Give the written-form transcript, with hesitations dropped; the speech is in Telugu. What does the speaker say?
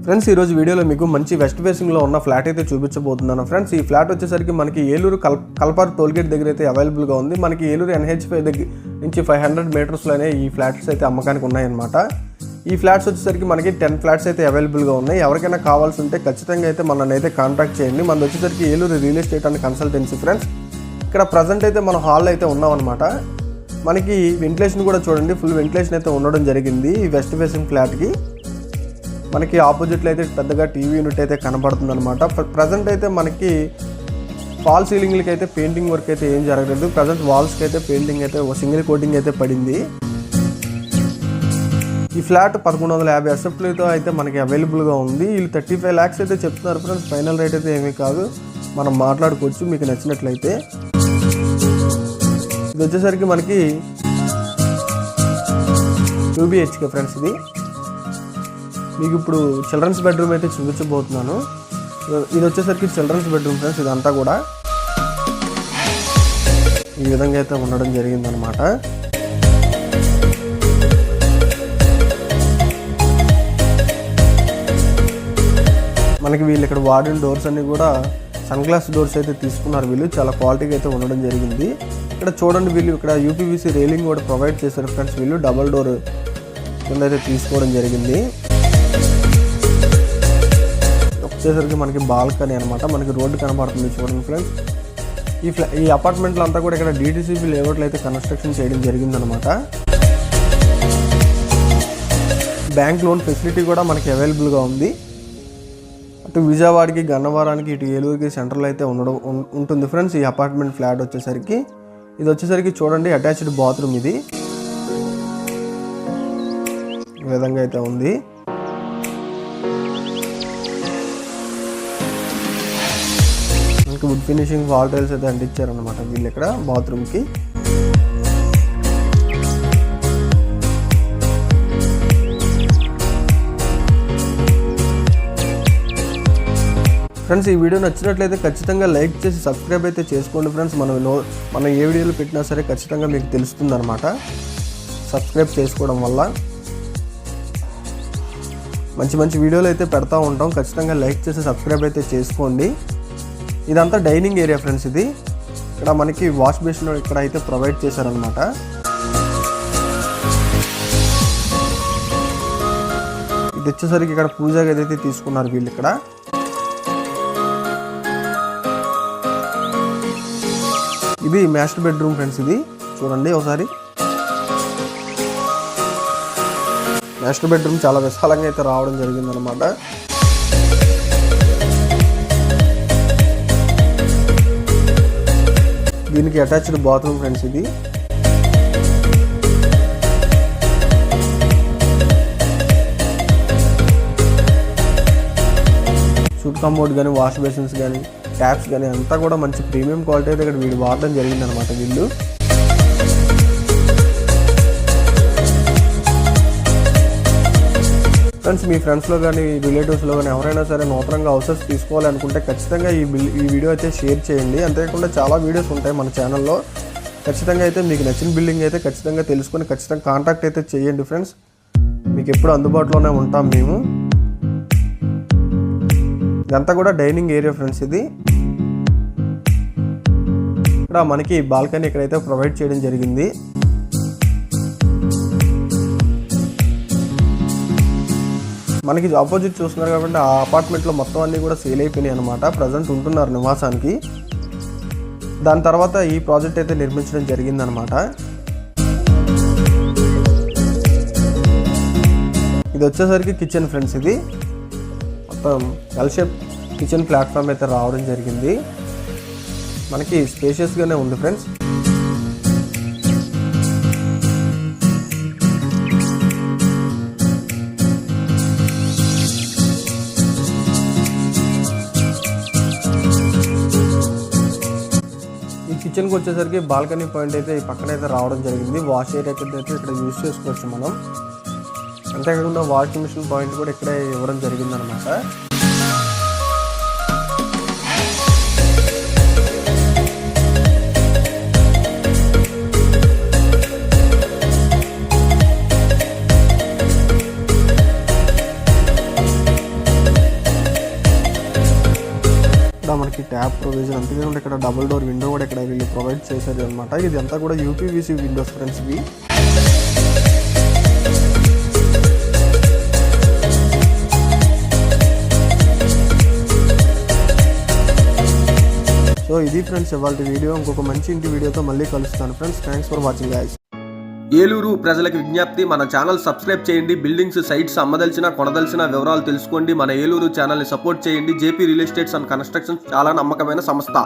ఫ్రెండ్స్ ఈ రోజు వీడియోలో మీకు మంచి వెస్ట్ ఫేసింగ్లో ఉన్న ఫ్లాట్ అయితే చూపించబోతున్నాను. ఫ్రెండ్స్ ఈ ఫ్లాట్ వచ్చేసరికి మనకి ఏలూరు కల్పార్ టోల్గేట్ దగ్గర అయితే అవైలబుల్గా ఉంది. మనకి ఏలూరు NH5 దగ్గర నుంచి 500 మీటర్స్లోనే ఈ ఫ్లాట్స్ అయితే అమ్మకానికి ఉన్నాయన్నమాట. ఈ ఫ్లాట్స్ వచ్చేసరికి మనకి 10 ఫ్లాట్స్ అయితే అవైలబుల్గా ఉన్నాయి. ఎవరికైనా కావాల్సి ఉంటే ఖచ్చితంగా అయితే మనల్ని అయితే కాంటాక్ట్ చేయండి. మనది వచ్చేసరికి Eluru real estate and consultancy. Friends ఇక్కడ ప్రజెంట్ అయితే మనం హాల్లో అయితే ఉన్నామన్నమాట. మనకి వెంటిలేషన్ కూడా చూడండి, ఫుల్ వెంటిలేషన్ అయితే ఉండడం జరిగింది ఈ వెస్ట్ ఫేసింగ్ ఫ్లాట్కి. మనకి ఆపోజిట్లో అయితే పెద్దగా టీవీ యూనిట్ అయితే కనబడుతుంది అనమాట. ప్రజెంట్ అయితే మనకి ఫాల్ సీలింగ్లకి అయితే పెయింటింగ్ వర్క్ అయితే ఏం జరగలేదు. ప్రజెంట్ వాల్స్కి అయితే పెయింటింగ్ అయితే సింగిల్ కోటింగ్ అయితే పడింది. ఈ ఫ్లాట్ 1150 ఎస్ఎఫ్టీతో అయితే మనకి అవైలబుల్గా ఉంది. వీళ్ళు 35 lakhs అయితే చెప్తున్నారు ఫ్రెండ్స్. ఫైనల్ రేట్ అయితే ఏమీ కాదు, మనం మాట్లాడుకోవచ్చు మీకు నచ్చినట్లయితే. ఇది వచ్చేసరికి మనకి 2 BHK ఫ్రెండ్స్. మీకు ఇప్పుడు చిల్డ్రన్స్ బెడ్రూమ్ అయితే చూపించబోతున్నాను. ఇది వచ్చేసరికి చిల్డ్రన్స్ బెడ్రూమ్ ఫ్రెండ్స్. ఇదంతా కూడా ఈ విధంగా అయితే ఉండడం జరిగిందనమాట. మనకి వీళ్ళు ఇక్కడ వాడిన డోర్స్ అన్ని కూడా సన్ గ్లాస్ డోర్స్ అయితే తీసుకున్నారు. వీళ్ళు చాలా క్వాలిటీగా అయితే ఉండడం జరిగింది. ఇక్కడ చూడండి, వీళ్ళు ఇక్కడ UPVC రైలింగ్ కూడా ప్రొవైడ్ చేశారు ఫ్రెండ్స్. వీళ్ళు డబల్ డోర్ కింద అయితే తీసుకోవడం జరిగింది. వచ్చేసరికి మనకి బాల్కనీ అనమాట. మనకి రోడ్డు కనబడుతుంది చూడండి ఫ్రెండ్స్. ఈ అపార్ట్మెంట్లో అంతా కూడా ఇక్కడ DTCP లేఅవుట్లో అయితే కన్స్ట్రక్షన్ చేయడం జరిగిందనమాట. బ్యాంక్ లోన్ ఫెసిలిటీ కూడా మనకి అవైలబుల్గా ఉంది. అటు విజయవాడకి, గన్నవరానికి, ఇటు ఏలూరుకి సెంటర్లో అయితే ఉంటుంది ఫ్రెండ్స్ ఈ అపార్ట్మెంట్ ఫ్లాట్ వచ్చేసరికి. ఇది వచ్చేసరికి చూడండి అటాచ్డ్ బాత్రూమ్. ఇది ఈ విధంగా అయితే ఉంది. మనకి వుడ్ ఫినిషింగ్ వాల్ టైల్స్ అయితే అంటించారనమాట వీళ్ళు ఇక్కడ బాత్రూమ్కి. ఫ్రెండ్స్ ఈ వీడియో నచ్చినట్లయితే ఖచ్చితంగా లైక్ చేసి సబ్స్క్రైబ్ అయితే చేసుకోండి ఫ్రెండ్స్. మనం ఏ వీడియోలు పెట్టినా సరే ఖచ్చితంగా మీకు తెలుస్తుంది అనమాట సబ్స్క్రైబ్ చేసుకోవడం వల్ల. మంచి మంచి వీడియోలు అయితే పెడతా ఉంటాం, ఖచ్చితంగా లైక్ చేసి సబ్స్క్రైబ్ అయితే చేసుకోండి. ఇదంతా డైనింగ్ ఏరియా ఫ్రెండ్స్. ఇది ఇక్కడ మనకి వాష్ బేసిన్ ఇక్కడ అయితే ప్రొవైడ్ చేశారనమాట. ఇది వచ్చేసరికి ఇక్కడ పూజా గది అయితే తీసుకున్నారు వీళ్ళు ఇక్కడ. ఇది మాస్టర్ బెడ్రూమ్ ఫ్రెండ్స్. ఇది చూడండి ఒకసారి. మాస్టర్ బెడ్రూమ్ చాలా విశాలంగా అయితే రావడం జరిగిందనమాట. దీనికి అటాచ్డ్ బాత్రూమ్ ఫ్రెండ్స్. ఇది షూట్ కంబోర్డ్ కానీ, వాష్ బేసిన్స్ కానీ, ట్యాప్స్ కానీ అంతా కూడా మంచి ప్రీమియం క్వాలిటీ అయితే ఇక్కడ వీళ్ళు వాడడం జరిగిందనమాట వీళ్ళు. ఫ్రెండ్స్ మీ ఫ్రెండ్స్లో కానీ, రిలేటివ్స్లో కానీ ఎవరైనా సరే నూతనంగా హౌసెస్ తీసుకోవాలనుకుంటే ఖచ్చితంగా ఈ వీడియో అయితే షేర్ చేయండి. అంతేకాకుండా చాలా వీడియోస్ ఉంటాయి మన ఛానల్లో. ఖచ్చితంగా అయితే మీకు నచ్చిన బిల్డింగ్ అయితే ఖచ్చితంగా తెలుసుకొని ఖచ్చితంగా కాంటాక్ట్ అయితే చేయండి ఫ్రెండ్స్. మీకు ఎప్పుడు అందుబాటులోనే ఉంటాం మేము. ఇదంతా కూడా డైనింగ్ ఏరియా ఫ్రెండ్స్. ఇది ఇక్కడ మనకి బాల్కనీ ఇక్కడైతే ప్రొవైడ్ చేయడం జరిగింది. మనకి ఆపోజిట్ చూస్తున్నారు కాబట్టి ఆ అపార్ట్మెంట్లో మొత్తం అన్నీ కూడా సేల్ అయిపోయినాయి అనమాట. ప్రజెంట్ ఉంటున్నారు నివాసానికి. దాని తర్వాత ఈ ప్రాజెక్ట్ అయితే నిర్మించడం జరిగిందనమాట. ఇది వచ్చేసరికి కిచెన్ ఫ్రెండ్స్. ఇది మొత్తం ఎల్ షేప్ కిచెన్ ప్లాట్ఫామ్ అయితే రావడం జరిగింది. మనకి స్పేషియస్గానే ఉంది ఫ్రెండ్స్. ఈ కిచెన్కి వచ్చేసరికి బాల్కనీ పాయింట్ అయితే ఈ పక్కన అయితే రావడం జరిగింది. వాష్ ఏరియా అయితే ఇక్కడ యూజ్ చేసుకోవచ్చు మనం. అంతేకాకుండా వాషింగ్ మిషన్ పాయింట్ కూడా ఇక్కడే ఇవ్వడం జరిగిందనమాట. మనకి ట్యాప్ ప్రొవిజన్, అంతేకాకుండా ఇక్కడ డబుల్ డోర్ విండో కూడా ఇక్కడ వీళ్ళు ప్రొవైడ్ చేశారు అనమాట. ఇదంతా కూడా యూపీవీసీ విండోస్ ఫ్రెండ్స్ ఇవి. సో ఇది ఫ్రెండ్స్ ఇవాళ వీడియో. ఇంకొక మంచి ఇంటి వీడియోతో మళ్ళీ కలుస్తాను friends. Thanks for watching guys. Eluru ప్రజలకు విజ్ఞప్తి, మన ఛానల్ సబ్స్క్రైబ్ చేయండి. బిల్డింగ్స్, సైట్స్ అమ్మదలిచిన కొనదలిచిన వివరాలు తెలుసుకోండి. మన ఏలూరు ఛానల్ని సపోర్ట్ చేయండి. JP real estates and constructions చాలా నమ్మకమైన సంస్థ.